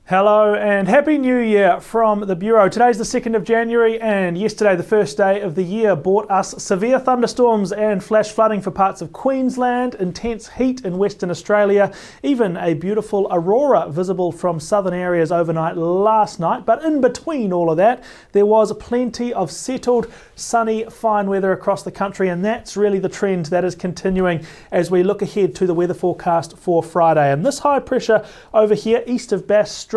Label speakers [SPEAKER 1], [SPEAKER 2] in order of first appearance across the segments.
[SPEAKER 1] Hello and Happy New Year from the Bureau. Today's the 2nd of January and yesterday, the first day of the year, brought us severe thunderstorms and flash flooding for parts of Queensland, intense heat in Western Australia, even a beautiful aurora visible from southern areas overnight last night. But in between all of that, there was plenty of settled, sunny, fine weather across the country, and that's really the trend that is continuing as we look ahead to the weather forecast for Friday. And this high pressure over here east of Bass Strait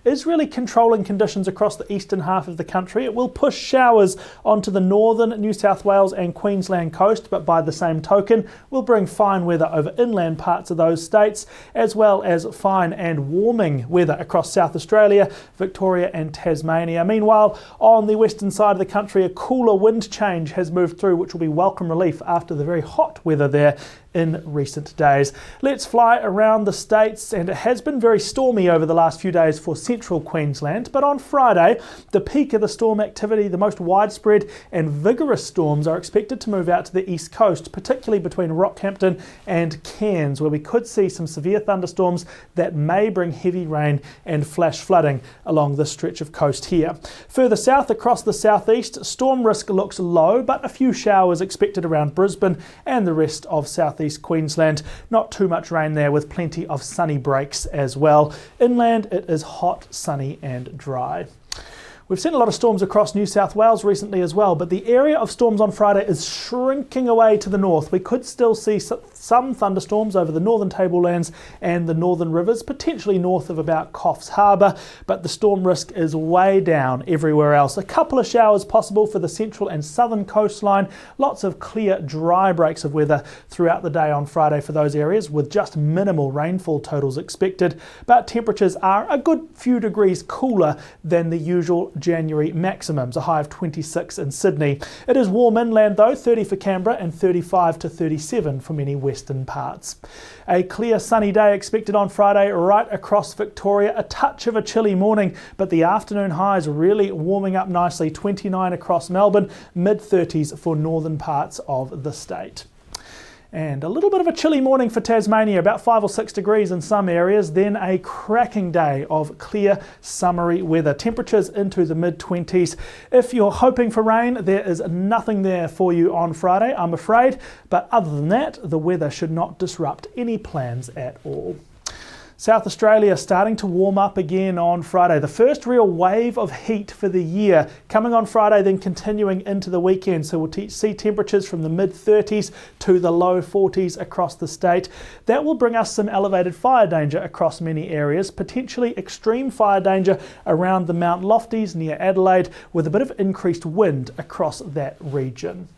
[SPEAKER 1] is really controlling conditions across the eastern half of the country. It will push showers onto the northern New South Wales and Queensland coast, but by the same token will bring fine weather over inland parts of those states, as well as fine and warming weather across South Australia, Victoria and Tasmania. Meanwhile, on the western side of the country, a cooler wind change has moved through, which will be welcome relief after the very hot weather there in recent days. Let's fly around the states, and it has been very stormy over the last few days for central Queensland, but on Friday the peak of the storm activity, the most widespread and vigorous storms, are expected to move out to the east coast, particularly between Rockhampton and Cairns, where we could see some severe thunderstorms that may bring heavy rain and flash flooding along this stretch of coast here. Further south across the southeast, storm risk looks low, but a few showers expected around Brisbane and the rest of southeast Queensland. Not too much rain there, with plenty of sunny breaks as well. Inland it is hot, sunny and dry. We've seen a lot of storms across New South Wales recently as well, but the area of storms on Friday is shrinking away to the north. We could still see some thunderstorms over the northern tablelands and the northern rivers, potentially north of about Coffs Harbour, but the storm risk is way down everywhere else. A couple of showers possible for the central and southern coastline. Lots of clear, dry breaks of weather throughout the day on Friday for those areas, with just minimal rainfall totals expected, but temperatures are a good few degrees cooler than the usual January maximums, a high of 26 in Sydney. It is warm inland though, 30 for Canberra and 35 to 37 for many western parts. A clear sunny day expected on Friday right across Victoria. A touch of a chilly morning, but the afternoon highs really warming up nicely. 29 across Melbourne, mid-30s for northern parts of the state. And a little bit of a chilly morning for Tasmania, about 5 or 6 degrees in some areas, then a cracking day of clear summery weather. Temperatures into the mid-20s. If you're hoping for rain, there is nothing there for you on Friday, I'm afraid. But other than that, the weather should not disrupt any plans at all. South Australia starting to warm up again on Friday. The first real wave of heat for the year coming on Friday, then continuing into the weekend. So we'll see temperatures from the mid-30s to the low 40s across the state. That will bring us some elevated fire danger across many areas, potentially extreme fire danger around the Mount Lofties near Adelaide, with a bit of increased wind across that region.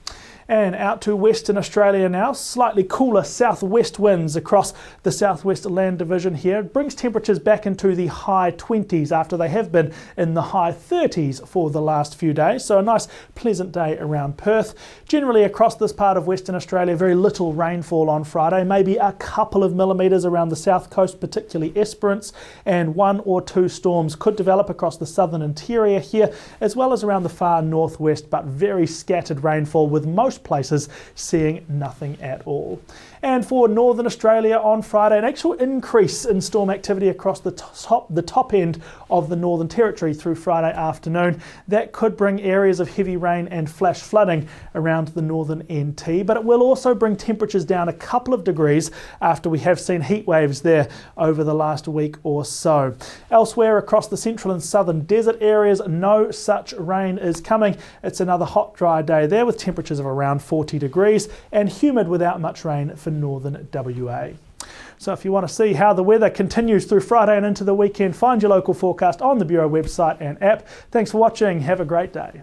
[SPEAKER 1] And out to Western Australia now, slightly cooler southwest winds across the southwest land division here. It brings temperatures back into the high 20s after they have been in the high 30s for the last few days. So a nice pleasant day around Perth. Generally across this part of Western Australia, very little rainfall on Friday, maybe a couple of millimetres around the south coast, particularly Esperance, and 1 or 2 storms could develop across the southern interior here, as well as around the far northwest, but very scattered rainfall, with most places seeing nothing at all. And for Northern Australia on Friday, an actual increase in storm activity across the top end of the Northern Territory through Friday afternoon. That could bring areas of heavy rain and flash flooding around the northern NT, but it will also bring temperatures down a couple of degrees after we have seen heat waves there over the last week or so. Elsewhere across the central and southern desert areas, no such rain is coming. It's another hot, dry day there with temperatures of around 40 degrees and humid without much rain for northern WA. So if you want to see how the weather continues through Friday and into the weekend, find your local forecast on the Bureau website and app. Thanks for watching. Have a great day.